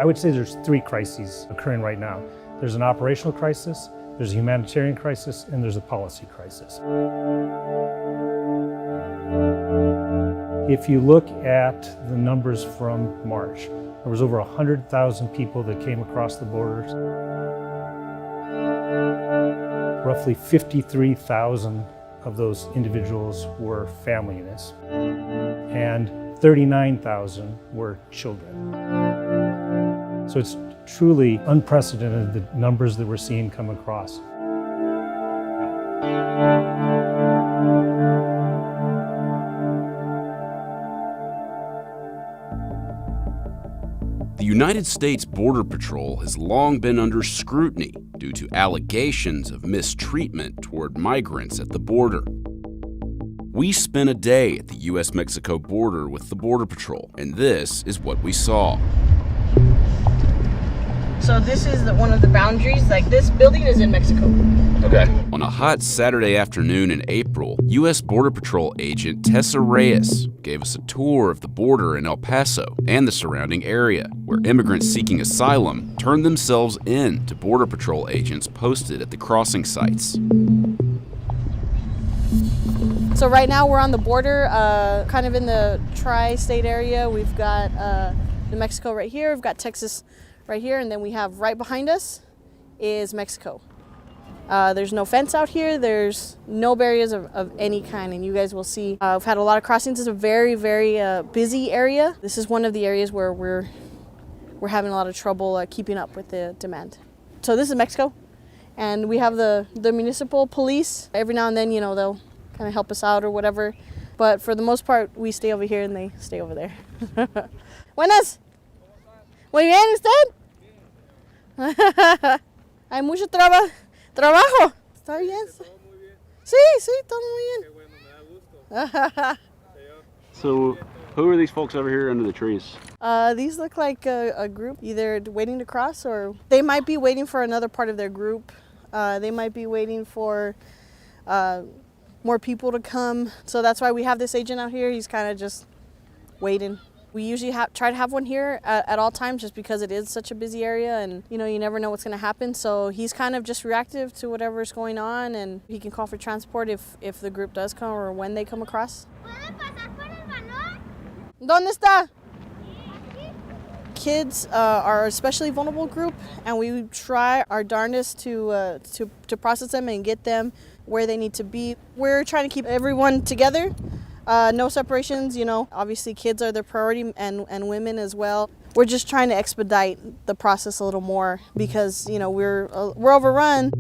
I would say there's three crises occurring right now. There's an operational crisis, there's a humanitarian crisis, and there's a policy crisis. If you look at the numbers from March, there was over 100,000 people that came across the borders. Roughly 53,000 of those individuals were family units, and 39,000 were children. So it's truly unprecedented, the numbers that we're seeing come across. The United States Border Patrol has long been under scrutiny due to allegations of mistreatment toward migrants at the border. We spent a day at the U.S.-Mexico border with the Border Patrol, and this is what we saw. So this is one of the boundaries, like this building is in Mexico. Okay. On a hot Saturday afternoon in April, U.S. Border Patrol agent Tessa Reyes gave us a tour of the border in El Paso and the surrounding area, where immigrants seeking asylum turned themselves in to Border Patrol agents posted at the crossing sites. So right now we're on the border, kind of in the tri-state area. We've got New Mexico right here, we've got Texas right here, and then we have right behind us is Mexico. There's no fence out here, there's no barriers of any kind, and you guys will see we've had a lot of crossings. It's a very, very busy area. This is one of the areas where we're having a lot of trouble keeping up with the demand. So this is Mexico, and we have the municipal police. Every now and then, you know, they'll kind of help us out or whatever, but for the most part, we stay over here and they stay over there. Buenas. Muy bien, ¿usted? Hay mucho trabajo. ¿Está bien? Sí, todo muy bien. So, who are these folks over here under the trees? These look like a group, either waiting to cross or they might be waiting for another part of their group. They might be waiting for more people to come. So that's why we have this agent out here. He's kind of just waiting. We usually try to have one here at all times just because it is such a busy area and, you know, you never know what's going to happen. So he's kind of just reactive to whatever's going on, and he can call for transport if the group does come or when they come across. ¿Dónde está? Kids are a especially vulnerable group, and we try our darndest to process them and get them where they need to be. We're trying to keep everyone together. No separations, you know. Obviously kids are the priority and women as well. We're just trying to expedite the process a little more because, you know, we're overrun.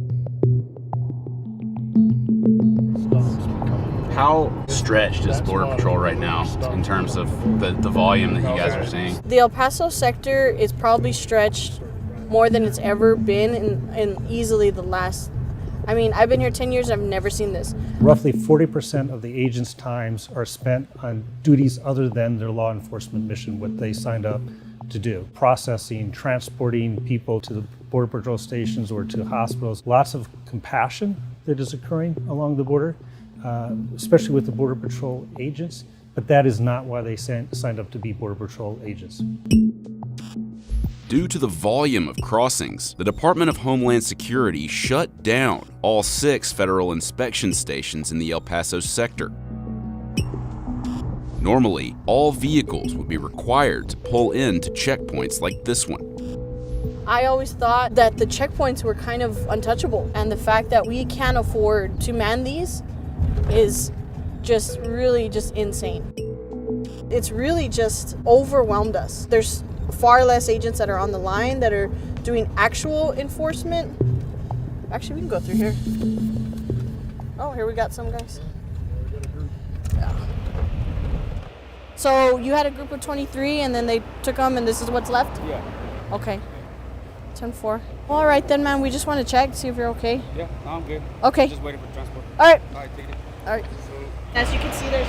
How stretched is Border Patrol right now in terms of the volume that you guys are seeing? The El Paso sector is probably stretched more than it's ever been in easily the last, I mean, I've been here 10 years, I've never seen this. Roughly 40% of the agents' times are spent on duties other than their law enforcement mission, what they signed up to do. Processing, transporting people to the Border Patrol stations or to hospitals. Lots of compassion that is occurring along the border, especially with the Border Patrol agents, but that is not why they signed up to be Border Patrol agents. Due to the volume of crossings, the Department of Homeland Security shut down all 6 federal inspection stations in the El Paso sector. Normally, all vehicles would be required to pull into checkpoints like this one. I always thought that the checkpoints were kind of untouchable, and the fact that we can't afford to man these is just really just insane. It's really just overwhelmed us. There's far less agents that are on the line that are doing actual enforcement. Actually, we can go through here. Oh, here we got some guys. Yeah. So you had a group of 23 and then they took them and this is what's left? Yeah. Okay. 10-4. All right then, man. We just want to check, see if you're okay. Yeah, no, I'm good. Okay. Just waiting for transport. All right. All right, take it. All right. As you can see, there's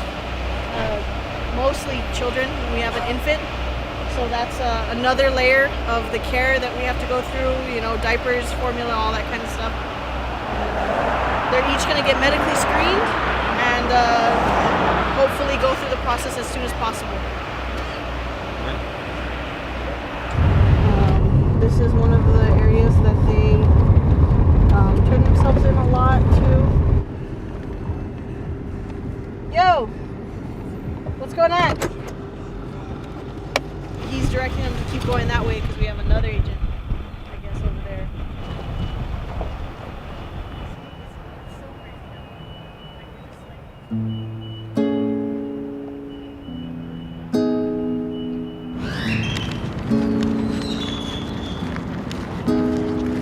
mostly children. We have an infant. So that's another layer of the care that we have to go through, you know, diapers, formula, all that kind of stuff. They're each going to get medically screened and hopefully go through the process as soon as possible. This is one of the areas that they turn themselves in a lot too. Yo! What's going on? He's directing them to keep going that way because we have another agent, I guess, over there.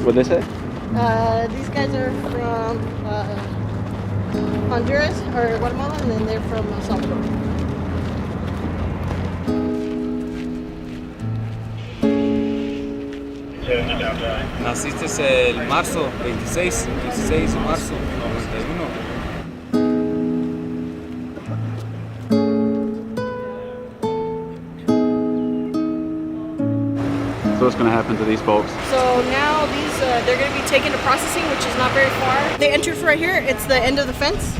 What'd they say? These guys are from Honduras or Guatemala, and then they're from El Salvador. Naciste el marzo 16 de marzo 91. So what's going to happen to these folks? So now these they're going to be taken to processing, which is not very far. They entered right here. It's the end of the fence.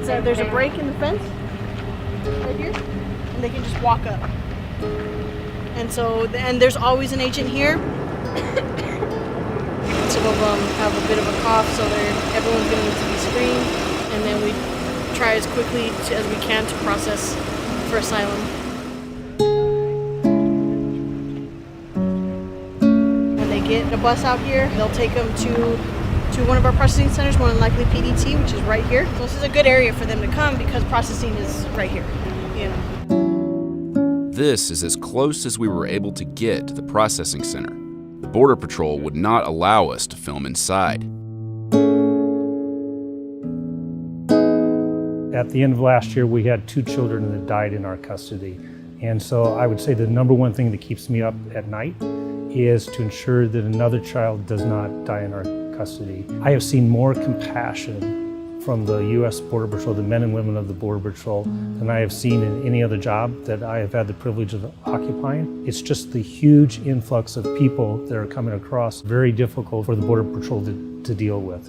There's a break in the fence right here, and they can just walk up. And so, and there's always an agent here. Some of them have a bit of a cough, so everyone's going to need to be screened, and then we try as quickly as we can to process for asylum. When they get a bus out here, they'll take them to one of our processing centers, more than likely PDT, which is right here. So this is a good area for them to come because processing is right here, you know. This is as close as we were able to get to the processing center. The Border Patrol would not allow us to film inside. At the end of last year, we had 2 children that died in our custody. And so I would say the number one thing that keeps me up at night is to ensure that another child does not die in our custody. I have seen more compassion from the U.S. Border Patrol, the men and women of the Border Patrol, than I have seen in any other job that I have had the privilege of occupying. It's just the huge influx of people that are coming across, very difficult for the Border Patrol to deal with.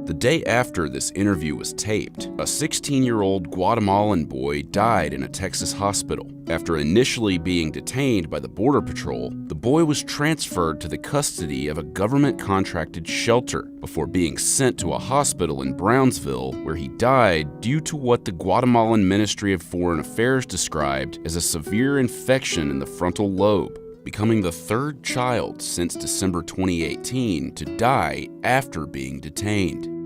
The day after this interview was taped, a 16-year-old Guatemalan boy died in a Texas hospital. After initially being detained by the Border Patrol, the boy was transferred to the custody of a government-contracted shelter before being sent to a hospital in Brownsville, where he died due to what the Guatemalan Ministry of Foreign Affairs described as a severe infection in the frontal lobe, becoming the 3rd child since December 2018 to die after being detained.